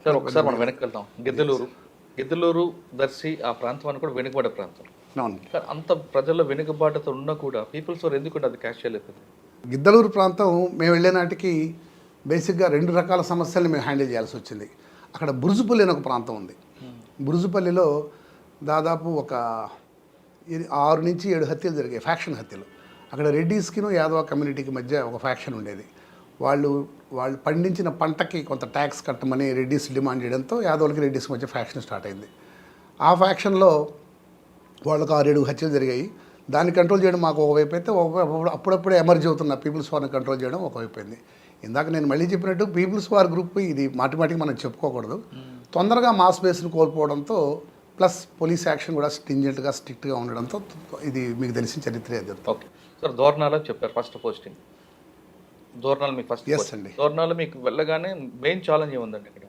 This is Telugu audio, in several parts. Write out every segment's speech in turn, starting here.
సార్ ఒకసారి మనం వెనక్కి వెళ్తాం. గిద్దలూరు, దర్శి ఆ ప్రాంతం అని కూడా వెనుకబడే ప్రాంతం. అవును. కానీ అంత ప్రజల్లో వెనుకబాటుతో ఉన్నా కూడా పీపుల్స్ వారు ఎందుకు అది క్యాష్ చేయలేదు? గిద్దలూరు ప్రాంతం మేము వెళ్ళే నాటికి బేసిక్గా 2 రకాల సమస్యల్ని మేము హ్యాండిల్ చేయాల్సి వచ్చింది. అక్కడ బురుజుపల్లి అని ఒక ప్రాంతం ఉంది. బురుజుపల్లిలో దాదాపు ఒక 6 నుంచి 7 హత్యలు జరిగాయి, ఫ్యాక్షన్ హత్యలు. అక్కడ రెడ్డీస్కిను యాదవ కమ్యూనిటీకి మధ్య ఒక ఫ్యాక్షన్ ఉండేది. వాళ్ళు పండించిన పంటకి కొంత ట్యాక్స్ కట్టమని రెడ్డీస్ డిమాండ్ చేయడంతో యాదవులకి రెడ్డీస్కి మధ్య ఫ్యాక్షన్ స్టార్ట్ అయింది. ఆ ఫ్యాక్షన్లో వాళ్ళకు 6-7 హత్యలు జరిగాయి. దాన్ని కంట్రోల్ చేయడం మాకు ఒకవైపు అయితే, అప్పుడప్పుడే ఎమర్జ్ అవుతున్న పీపుల్స్ వార్ని కంట్రోల్ చేయడం ఒకవైపు అయింది. ఇందాక నేను మళ్ళీ చెప్పినట్టు పీపుల్స్ వార్ గ్రూప్ ఇది మాటిమాటికి మనం చెప్పుకోకూడదు. తొందరగా మాస్ బేస్ని కోల్పోవడంతో ప్లస్ పోలీస్ యాక్షన్ కూడా స్ట్రింజెంట్గా స్ట్రిక్ట్గా ఉండడంతో ఇది మీకు తెలిసిన చరిత్రే అది. ఓకే సార్, దోర్నాలో చెప్పారు ఫస్ట్ పోస్టింగ్. దోర్నాలు మీకు ఫస్ట్? ఎస్ అండి. దోర్నాలో మీకు వెళ్ళగానే మెయిన్ ఛాలెంజ్ ఏముందండి ఇక్కడ?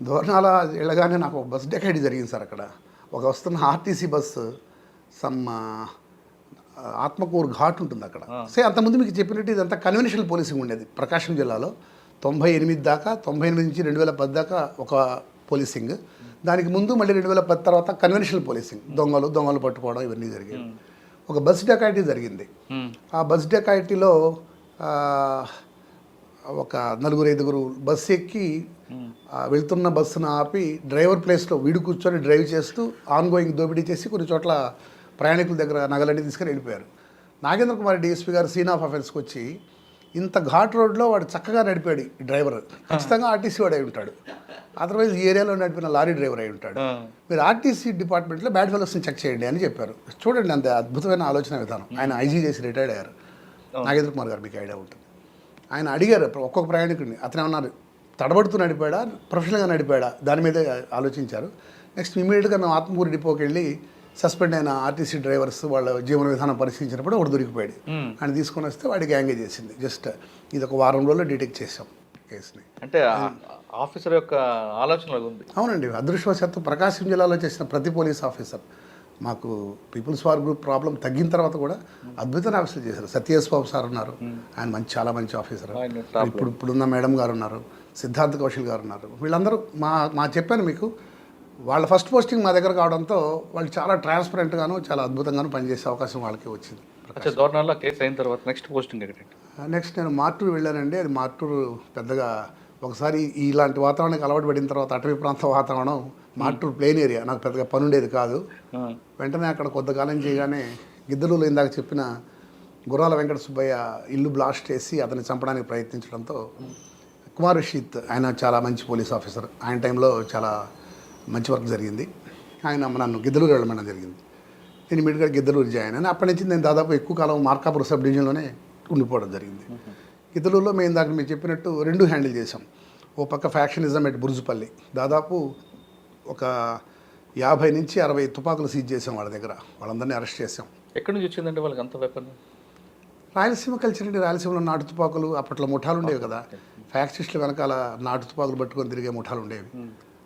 దోర్నాల వెళ్ళగానే నాకు ఒక బస్ డెకైడ్ జరిగింది సార్. అక్కడ ఒక వస్తున్న RTC bus some Atmakur ghat ఉంటుంది అక్కడ. అంతకుముందు మీకు చెప్పినట్టు ఇదంతా కన్వెన్షనల్ పోలీసింగ్ ఉండేది ప్రకాశం జిల్లాలో. 98 దాకా, 98 నుంచి 2010 దాకా ఒక పోలీసింగ్. దానికి ముందు మళ్ళీ 2010 తర్వాత కన్వెన్షనల్ పోలీసింగ్, దొంగలు పట్టుకోవడం ఇవన్నీ జరిగాయి. ఒక బస్ డెకాయిటీ జరిగింది. ఆ బస్ డెకాయిటీలో ఒక 4-5 బస్సు ఎక్కి వెళ్తున్న బస్సును ఆపి డ్రైవర్ ప్లేస్లో వీడు కూర్చొని డ్రైవ్ చేస్తూ ఆన్గోయింగ్ దోపిడీ చేసి కొన్ని చోట్ల ప్రయాణికుల దగ్గర నగలన్నీ తీసుకొని వెళ్ళిపోయారు. నాగేంద్ర కుమార్ డిఎస్పీ గారు సీన్ ఆఫ్ అఫెన్స్కి వచ్చి ఇంత ఘాట్ రోడ్లో వాడు చక్కగా నడిపాడు ఈ డ్రైవర్, ఖచ్చితంగా ఆర్టీసీ వాడు అయి ఉంటాడు, అదర్వైజ్ ఈ ఏరియాలో నడిపిన లారీ డ్రైవర్ అయి ఉంటాడు, మీరు ఆర్టీసీ డిపార్ట్మెంట్లో బ్యాడ్ ఫెలోస్ని చెక్ చేయండి అని చెప్పారు. చూడండి అంత అద్భుతమైన ఆలోచన విధానం. ఆయన ఐజీ చేసి రిటైర్డ్ అయ్యారు. నాగేంద్ర కుమార్ గారు మీకు ఐడియా ఉంటుంది. ఆయన అడిగారు ఒక్కొక్క ప్రయాణికుడిని, అతను ఏమన్నారు తడబడుతూ నడిపాడా ప్రొఫెషనల్గా నడిపాడా దాని మీదే ఆలోచించారు. నెక్స్ట్ ఇమీడియట్గా మేము ఆత్మకూరు డిపోకి వెళ్ళి సస్పెండ్ అయిన ఆర్టీసీ డ్రైవర్స్ వాళ్ళ జీవన విధానం పరిశీలించినప్పుడు ఒకటి దొరికిపోయాడు. ఆయన తీసుకొని వస్తే వాడికి ఎంగేజ్ చేసింది. జస్ట్ ఇది ఒక వారం రోజుల్లో డిటెక్ట్ చేసాం కేసుని. అంటే ఆఫీసర్ యొక్క ఆలోచన ఉంది. అవునండి, అదృష్టవశాత్తు ప్రకాశం జిల్లాలో చేసిన ప్రతి పోలీస్ ఆఫీసర్ మాకు పీపుల్స్ వార్ గ్రూప్ ప్రాబ్లం తగ్గిన తర్వాత కూడా అద్భుతమైన ఆఫీసర్ చేశారు. సత్యేష్ బాబు సార్ ఉన్నారు, ఆయన చాలా మంచి ఆఫీసర్. ఇప్పుడున్న మేడం గారు ఉన్నారు, సిద్ధార్థ్ కౌశల్ గారు ఉన్నారు. వీళ్ళందరూ మా చెప్పాను మీకు, వాళ్ళ ఫస్ట్ పోస్టింగ్ మా దగ్గర కావడంతో వాళ్ళు చాలా ట్రాన్స్పరెంట్గాను చాలా అద్భుతంగాను పనిచేసే అవకాశం వాళ్ళకి వచ్చింది. దోర్నాల్లో కేసు అయిన తర్వాత నెక్స్ట్ పోస్టింగ్ ఎక్కడండి? నెక్స్ట్ నేను మార్టూరు వెళ్ళానండి. అది మార్టూరు పెద్దగా ఒకసారి ఇలాంటి వాతావరణానికి అలవాటు పడిన తర్వాత అటవీ ప్రాంత వాతావరణం, మార్టూరు ప్లెయిన్ ఏరియా, నాకు పెద్దగా పని ఉండేది కాదు. వెంటనే అక్కడ కొంతకాలం చేయగానే గిద్దలూరులో ఇందాక చెప్పిన గుర్రాల వెంకట సుబ్బయ్య ఇల్లు బ్లాస్ట్ చేసి అతన్ని చంపడానికి ప్రయత్నించడంతో కుమార్ రషీద్, ఆయన చాలా మంచి పోలీస్ ఆఫీసర్, ఆయన టైంలో చాలా మంచి వర్క్ జరిగింది. ఆయన నన్ను గిద్దలూరు వెళ్ళమడం జరిగింది. నేను ఇమీడియట్గా గిద్దలూరు జాయిన్ అని అప్పటి నుంచి నేను దాదాపు ఎక్కువ కాలం మార్కాపురం సబ్ డివిజన్లోనే ఉండిపోవడం జరిగింది. గిద్దలూరులో మేము ఇందాక మీరు చెప్పినట్టు 2 హ్యాండిల్ చేసాం. ఓ పక్క ఫ్యాక్షనిజం ఎట్ బురుజుపల్లి, దాదాపు ఒక 50 నుంచి 60 తుపాకులు సీజ్ చేసాం వాళ్ళ దగ్గర. వాళ్ళందరినీ అరెస్ట్ చేసాం. ఎక్కడి నుంచి వచ్చిందంటే వాళ్ళకి అంత వెపన్? రాయలసీమ కల్చర్ అంటే రాయలసీమలో నాటు తుపాకులు అప్పట్లో ముఠాలు ఉండేవి కదా, ఫ్యాక్సిస్టుల వెనకాల నాటు తుపాకులు పట్టుకొని తిరిగే ముఠాలు ఉండేవి,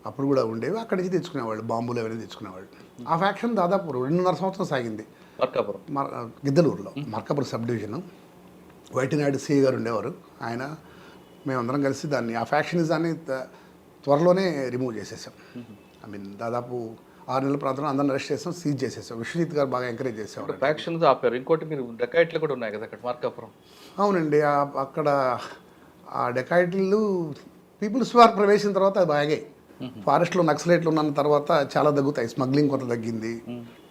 అప్పుడు కూడా ఉండేవి. అక్కడి నుంచి తెచ్చుకునేవాళ్ళు, బాంబులు అవన్నీ తెచ్చుకునేవాళ్ళు. ఆ ఫ్యాక్షన్ దాదాపు 2.5 సంవత్సరం సాగింది గిద్దలూరులో. మార్కాపురం సబ్ డివిజన్ వైటినాయుడు సిఐ గారు ఉండేవారు. ఆయన మేమందరం కలిసి ఆ ఫ్యాక్షనిజాన్ని త్వరలోనే రిమూవ్ చేసేసాం. దాదాపు 6 నెలల ప్రాంతంలో అందరిని అరెస్ట్ చేసాం, సీజ్ చేసేసాం. విశ్వజిత్ గారు బాగా ఎంకరేజ్ చేసేవారు. ఫ్యాక్షన్స్ ఆపారు. ఇంకోటి మీరు డెకాయిట్లు కూడా ఉన్నాయి కదా అక్కడ మార్కాపురం? అవునండి, అక్కడ ఆ డెకాయిట్లు పీపుల్స్ వార్ ప్రవేశించిన తర్వాత అది బాగాయి. ఫారెస్ట్లో నక్సలైట్లు ఉన్న తర్వాత చాలా తగ్గుతాయి. స్మగ్లింగ్ కొంత తగ్గింది,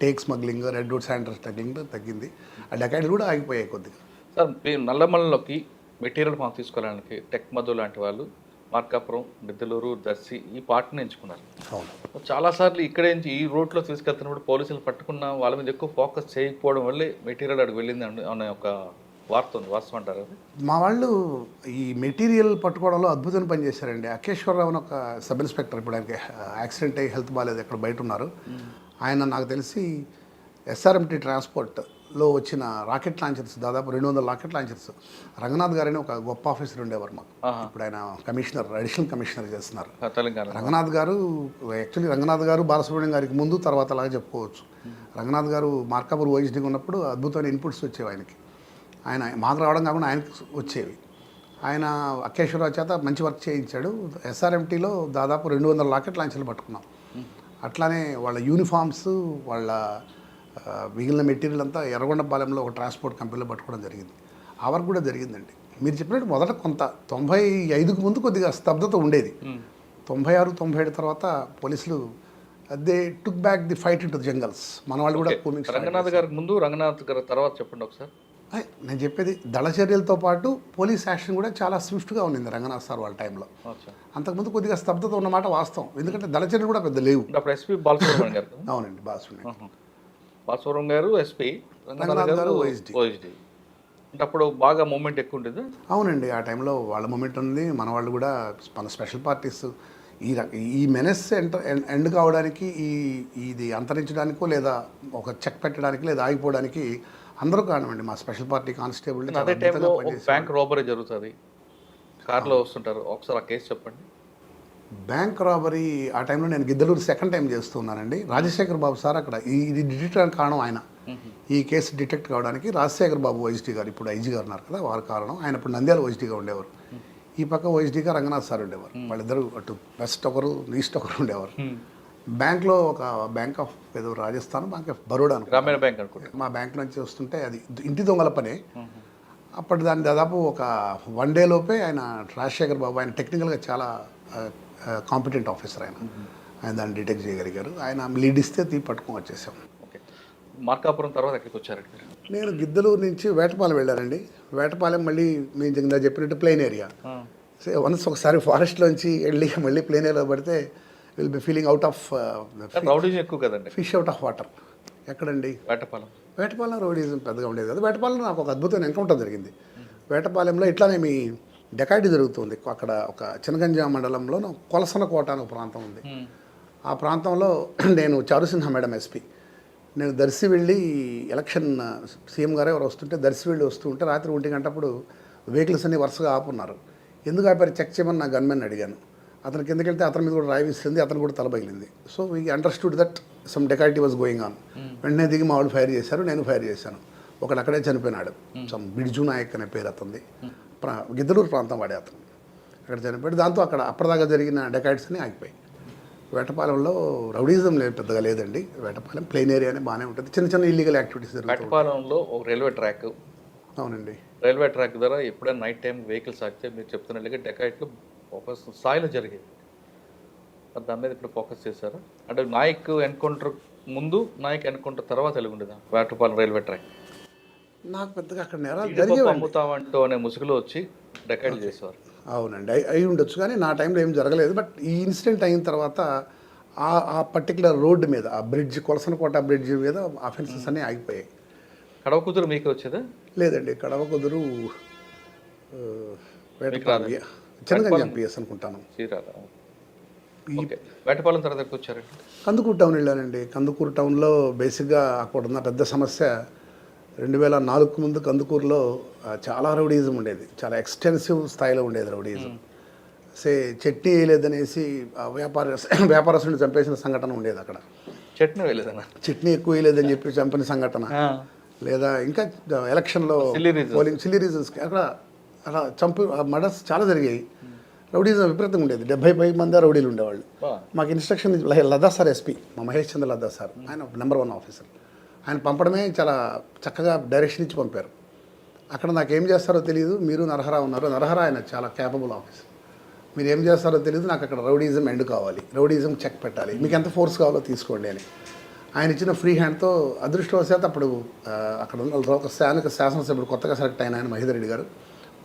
take smuggling, red would sanders smuggling తగ్గింది. ఆ డెకాయిట్లు కూడా ఆగిపోయాయి కొద్దిగా. సార్, నల్లమల్లిలోకి మెటీరియల్ మనం తీసుకోవడానికి టెక్ మధు లాంటి వాళ్ళు మార్కాపురం, గిద్దలూరు, దర్శి ఈ పార్ట్ని ఎంచుకున్నారు. అవును, చాలాసార్లు ఇక్కడే నుంచి ఈ రూట్లో తీసుకెళ్తున్నప్పుడు పోలీసులు పట్టుకున్న వాళ్ళ మీద ఎక్కువ ఫోకస్ చేయకపోవడం వల్లే మెటీరియల్ అక్కడికి వెళ్ళింది అనే ఒక వార్త ఉంది. వాస్తవం అంటారు? మా వాళ్ళు ఈ మెటీరియల్ పట్టుకోవడంలో అద్భుతమైన పని చేశారండి. అకేశ్వరరావు అని ఒక సబ్ ఇన్స్పెక్టర్, ఇప్పుడు ఆయనకి యాక్సిడెంట్ అయ్యి హెల్త్ బాగాలేదు, ఎక్కడ బయట ఉన్నారు. ఆయన నాకు తెలిసి ఎస్ఆర్ఎంటీ ట్రాన్స్పోర్ట్లో వచ్చిన రాకెట్ లాంచర్స్, దాదాపు 200 రాకెట్ లాంచర్స్, రంగనాథ్ గారని ఒక గొప్ప ఆఫీసర్ ఉండేవారు మాకు. ఇప్పుడు ఆయన కమిషనర్, అడిషనల్ కమిషనర్ చేస్తున్నారు తెలంగాణ. రంగనాథ్ గారు యాక్చువల్లీ రంగనాథ్ గారు బాలసుబ్రహ్మణ్యం గారికి ముందు తర్వాత అలాగే చెప్పుకోవచ్చు. రంగనాథ్ గారు మార్కాపూర్ ఓఎస్డీగా ఉన్నప్పుడు అద్భుతమైన ఇన్పుట్స్ వచ్చేవి ఆయనకి. ఆయన మాకు రావడం కాకుండా ఆయనకి వచ్చేవి. ఆయన అకేశ్వరరావు చేత మంచి వర్క్ చేయించాడు. ఎస్ఆర్ఎంటీలో దాదాపు 200 లాకెట్ లాంచర్లు పట్టుకున్నాం. అట్లానే వాళ్ళ యూనిఫామ్స్, వాళ్ళ మిగిలిన మెటీరియల్ అంతా ఎర్రగొండపాలెంలో ఒక ట్రాన్స్పోర్ట్ కంపెనీలో పట్టుకోవడం జరిగింది. ఆ వర్క్ కూడా జరిగిందండి. మీరు చెప్పినట్టు మొదట కొంత 95కు ముందు కొద్దిగా స్తబ్దత ఉండేది. 96, 97 తర్వాత పోలీసులు they took back the fight in to jungles. మన వాళ్ళు కూడా రంగనాథ్ గారికి ముందు, రంగనాథ్ గారి తర్వాత చెప్పండి ఒకసారి. నేను చెప్పేది దళ చర్యలతో పాటు పోలీస్ యాక్షన్ కూడా చాలా స్విఫ్ట్గా ఉండింది రంగనాథ్ సార్ వాళ్ళ టైంలో. అంతకుముందు కొద్దిగా స్తబ్దత ఉన్నమాట వాస్తవం, ఎందుకంటే దళ చర్యలు కూడా పెద్ద లేవు. అప్పుడు ఎస్పీ బాలసుబ్రహ్మణ్యం గారు. అవునండి, బాలసుబ్రహ్మణ్యం గారు ఎస్పీ, రంగనాథ్ గారు ఓఎస్డీ. అంటే అప్పుడు బాగా మూమెంట్ ఎక్కువ ఉండేది. అవునండి, ఆ టైంలో వాళ్ళ మూమెంట్ ఉంది. మన వాళ్ళు కూడా మన స్పెషల్ పార్టీస్ ఈ మెనెస్ ఎండ్ కావడానికి, ఇది అంతరించడానికో లేదా ఒక చెక్ పెట్టడానికి లేదా ఆగిపోవడానికి అందరూ కారణమండి. మా స్పెషల్ పార్టీ కానిస్టేబుల్ అదే టైంలో బ్యాంక్ రాబరీ జరుగుతుంది, కార్లో వస్తుంటారు. ఒకసారి ఆ కేసు చెప్పండి. బ్యాంక్ రాబరీ ఆ టైంలో నేను గిద్దలూరు సెకండ్ టైం చేస్తున్నానండి. రాజశేఖర్ బాబు సార్ అక్కడ ఇది డిటెక్ట్ అవడానికి కారణం ఆయన. ఈ కేసు డిటెక్ట్ కావడానికి రాజశేఖర్ బాబు ఓఎస్డీ గారు, ఇప్పుడు ఐజీ గారు ఉన్నారు కదా, వారి కారణం. ఆయన ఇప్పుడు నంద్యాల ఓఎస్డీగా ఉండేవారు, ఈ పక్క ఓఎస్డీగా రంగనాథ్ సార్ ఉండేవారు. వాళ్ళిద్దరు అటు వెస్ట్ ఒకరు ఈస్ట్ ఒకరు ఉండేవారు. బ్యాంక్లో ఒక బ్యాంక్ ఆఫ్ ఏదో రాజస్థాన్, బ్యాంక్ ఆఫ్ బరోడా, గ్రామీణ బ్యాంక్ అనుకుంటా, మా బ్యాంక్ నుంచి వస్తుంటే అది ఇంటి దొంగల పనే. అప్పటి దాన్ని దాదాపు ఒక 1 డే లోపే ఆయన రాజశేఖర్ బాబు, ఆయన టెక్నికల్గా చాలా కాంపిటెంట్ ఆఫీసర్, ఆయన దాన్ని డిటెక్ట్ చేయగలిగారు. ఆయన లీడ్ ఇస్తే పట్టుకొని వచ్చేసాం. ఓకే, మార్కాపురం తర్వాత ఎక్కడికి వచ్చారండి? నేను గిద్దలూరు నుంచి వేటపాలెం వెళ్ళానండి. వేటపాలెం మళ్ళీ మీరు ఇందా చెప్పినట్టు ప్లెయిన్ ఏరియా. వన్స్ ఒకసారి ఫారెస్ట్లోంచి వెళ్ళి మళ్ళీ ప్లెయిన్ ఏరియాలో పడితే will be feeling out of rowdyism ఎక్కువ కదండి, ఫిష్ అవుట్ ఆఫ్ వాటర్. ఎక్కడండి? వేటపాలెం రౌడీజం పెద్దగా ఉండేది కదా. వేటపాలెంలో నాకు ఒక అద్భుతమైన ఎన్కౌంటర్ జరిగింది. వేటపాలెంలో ఇట్లానే మీ డెకాయిటీ జరుగుతుంది. అక్కడ ఒక చినగంజా మండలంలో కొలసనకోట అని ఒక ప్రాంతం ఉంది. ఆ ప్రాంతంలో నేను చారుసింహ మేడం ఎస్పీ, నేను దర్శి వెళ్ళి ఎలక్షన్ సీఎం గారు ఎవరు వస్తుంటే దర్శి వెళ్ళి వస్తూ ఉంటే రాత్రి 1 గంటప్పుడు వెహికల్స్ అన్ని వరుసగా ఆపున్నారు. ఎందుకు ఆపారు చెక్ చేయమని నా గన్మెన్ అడిగాను. అతను కిందకి వెళ్తే అతని మీద కూడా రాయి విసిరింది, అతను కూడా తలబగిలింది. So we understood that some dacoity was going on. వెంటనే దిగి మా వాళ్ళు ఫైర్ చేశారు, నేను ఫైర్ చేశాను. ఒకడు అక్కడే చనిపోయినాడు. సమ్ బిడ్జు నాయక్ అనే పేరు అతనిది, గిద్దలూరు ప్రాంతం వాడే అతను. అక్కడ చనిపోయాడు. దాంతో అక్కడ అప్పటిదాకా జరిగిన డెకాయిట్స్ అన్ని ఆగిపోయాయి. వేటపాలెంలో రౌడీజం లేదు, పెద్దగా లేదండి. వేటపాలెం ప్లెయిన్ ఏరియానే బాగానే ఉంటుంది. చిన్న చిన్న ఇల్లీగల్ యాక్టివిటీస్ జరుగుతాయి. వేటపాలెంలో ఒక రైల్వే ట్రాక్. అవునండి, రైల్వే ట్రాక్ ద్వారా ఎప్పుడైనా నైట్ టైం వెహికల్స్ ఆగితే మీరు చెప్తున్నట్టుగా డెకాయిట్లు ఒక స్థాయిలో జరిగేది. దాని మీద ఇప్పుడు ఫోకస్ చేశారు అంటే నాయక్ ఎన్కౌంటర్ ముందు, నాయక్ ఎన్కౌంటర్ తర్వాత వెలుగుండేదా వేటపాలెం రైల్వే ట్రాక్? నాకు పెద్దగా అక్కడ నేరాలు జరిగేవి. అమ్ముతామంటూ అనే ముసుగులో వచ్చి డెకాయిట్లు చేసేవారు. అవునండి, అయి ఉండొచ్చు, కానీ నా టైంలో ఏం జరగలేదు. బట్ ఈ ఇన్సిడెంట్ అయిన తర్వాత ఆ పర్టికులర్ రోడ్డు మీద, ఆ బ్రిడ్జ్, కొలసనకోట బ్రిడ్జ్ మీద అఫెన్సెస్ అన్నీ ఆగిపోయాయి. కడవ కుదురు మీకు వచ్చేదా? లేదండి, కడవ కుదురు చిన్నగా ఎంపీఎస్ అనుకుంటాను. వేటపాలెం తర్వాత వచ్చారండి? కందుకూరు టౌన్ వెళ్ళానండి. కందుకూరు టౌన్లో బేసిక్గా అక్కడ ఉన్న పెద్ద సమస్య 2004 ముందు కందుకూరులో చాలా రౌడీజం ఉండేది, చాలా ఎక్స్టెన్సివ్ స్థాయిలో ఉండేది రౌడీజం. చట్నీ వేయలేదనేసి వ్యాపారస్తుని చంపేసిన సంఘటన ఉండేది అక్కడ. చట్నీ వేయలేదన్నా, చట్నీ ఎక్కువ వేయలేదని చెప్పి చంపిన సంఘటన, లేదా ఇంకా ఎలక్షన్లో పోలింగ్ సిల్లీ రీజన్స్ అక్కడ అలా మర్డర్స్ చాలా జరిగాయి. రౌడీజం విపరీతంగా ఉండేది. 70 మంది రౌడీలు ఉండేవాళ్ళు. మాకు ఇన్స్ట్రక్షన్ లద్దా సార్ ఎస్పీ, మా మహేష్ చంద్ర లద్దా సార్, ఆయన నెంబర్ 1 ఆఫీసర్. ఆయన పంపడమే చాలా చక్కగా డైరెక్షన్ ఇచ్చి పంపారు. అక్కడ నాకు ఏం చేస్తారో తెలియదు. మీరు నరహరా ఉన్నారు, నరహరా ఆయన చాలా క్యాపబుల్ ఆఫీసర్. మీరు ఏం చేస్తారో తెలియదు, నాకు అక్కడ రౌడీజం ఎండ్ కావాలి, రౌడీజం చెక్ పెట్టాలి, మీకు ఎంత ఫోర్స్ కావాలో తీసుకోండి అని ఆయన ఇచ్చిన ఫ్రీ హ్యాండ్తో అదృష్టవశాత్తు అప్పుడు అక్కడ ఉన్న ఒక శాసనసభ్యుడు కొత్తగా సెలెక్ట్ అయిన ఆయన మహేందర్ రెడ్డి గారు,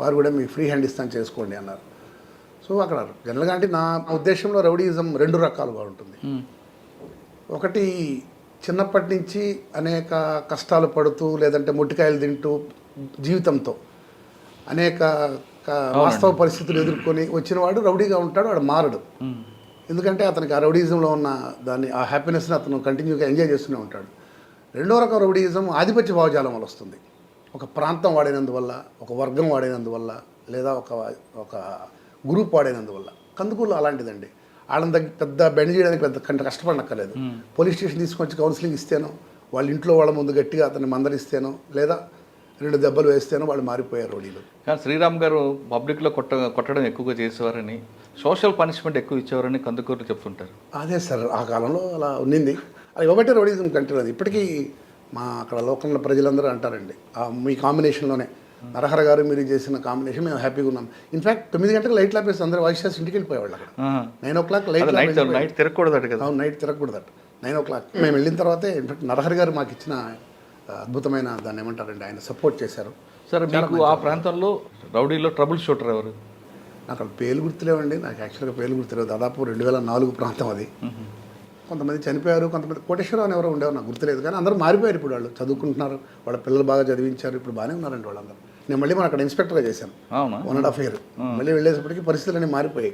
వారు కూడా మీకు ఫ్రీ హ్యాండ్ ఇస్తాను చేసుకోండి అన్నారు. సో అక్కడ జనరల్గా అంటే నా ఉద్దేశంలో రౌడీజం 2 రకాలుగా ఉంటుంది. ఒకటి చిన్నప్పటి నుంచి అనేక కష్టాలు పడుతూ లేదంటే మొట్టికాయలు తింటూ జీవితంతో అనేక వాస్తవ పరిస్థితులు ఎదుర్కొని వచ్చినవాడు రౌడీగా ఉంటాడు, వాడు మారడు. ఎందుకంటే అతనికి ఆ రౌడీజంలో ఉన్న దాన్ని, ఆ హ్యాపీనెస్ని అతను కంటిన్యూగా ఎంజాయ్ చేస్తూనే ఉంటాడు. రెండో రకం రౌడీజం ఆధిపత్య భావజాలం వల్ల వస్తుంది. ఒక ప్రాంతం వాడినందువల్ల, ఒక వర్గం వాడినందువల్ల, లేదా ఒక గ్రూప్ వాడినందువల్ల. కందుకూరులో అలాంటిదండి. వాళ్ళని పెద్ద బెండ్ చేయడానికి పెద్ద కష్టపడనక్కర్లేదు. పోలీస్ స్టేషన్ తీసుకొచ్చి కౌన్సిలింగ్ ఇస్తేనో, వాళ్ళ ఇంట్లో వాళ్ళ ముందు గట్టిగా అతన్ని మందలిస్తేనో, లేదా 2 దెబ్బలు వేస్తేనే వాళ్ళు మారిపోయారు రౌడీలు. కానీ శ్రీరామ్ గారు పబ్లిక్లో కొట్టడం ఎక్కువగా చేసేవారని, సోషల్ పనిష్మెంట్ ఎక్కువ ఇచ్చేవారని కందుకూరు చెప్తుంటారు. అదే సార్, ఆ కాలంలో అలా ఉన్నింది. అది ఇవ్వబట్టే రౌడీజం కంట్రీ అది. ఇప్పటికీ మా అక్కడ లోకల్ ప్రజలందరూ అంటారండి, మీ కాంబినేషన్లోనే నరహర గారు మీరు చేసిన కాంబినేషన్ మేము హ్యాపీగా ఉన్నాం. ఇన్ఫాక్ట్ 9 గంటలకు లైట్లు ఆపేసి అందరూ వాయిస్ చేసి ఇంటికి వెళ్ళిపోయేవాళ్ళు. అక్కడ 9 o'clock నైట్ తిరగకూడదు కదా. అవును, నైట్ తిరగకూడదట. 9 o'clock మేము వెళ్ళిన తర్వాతే ఇన్ఫాక్ట్ నరహరి గారు మాకు ఇచ్చిన అద్భుతమైన దాన్ని ఏమంటారండి, ఆయన సపోర్ట్ చేశారు. సరే, మీకు ఆ ప్రాంతంలో రౌడీలో ట్రబుల్ షూటర్ ఎవరు? నాకు అక్కడ పేర్లు గుర్తులేవండి, నాకు యాక్చువల్గా పేర్లు గుర్తులేవు. దాదాపు 2004 ప్రాంతం అది. కొంతమంది చనిపోయారు, కొంతమంది కోటేశ్వరరావు అని ఎవరో ఉండేవారు, నాకు గుర్తులేదు. కానీ అందరూ మారిపోయారు. ఇప్పుడు వాళ్ళు చదువుకుంటున్నారు, వాళ్ళ పిల్లలు బాగా చదివించారు, ఇప్పుడు బాగానే ఉన్నారండి వాళ్ళందరూ. నేను మళ్ళీ మన అక్కడ ఇన్స్పెక్టర్గా చేశాను అవునా? 1.5 year. మళ్ళీ వెళ్ళేసప్పటికి పరిస్థితులన్నీ మారిపోయాయి.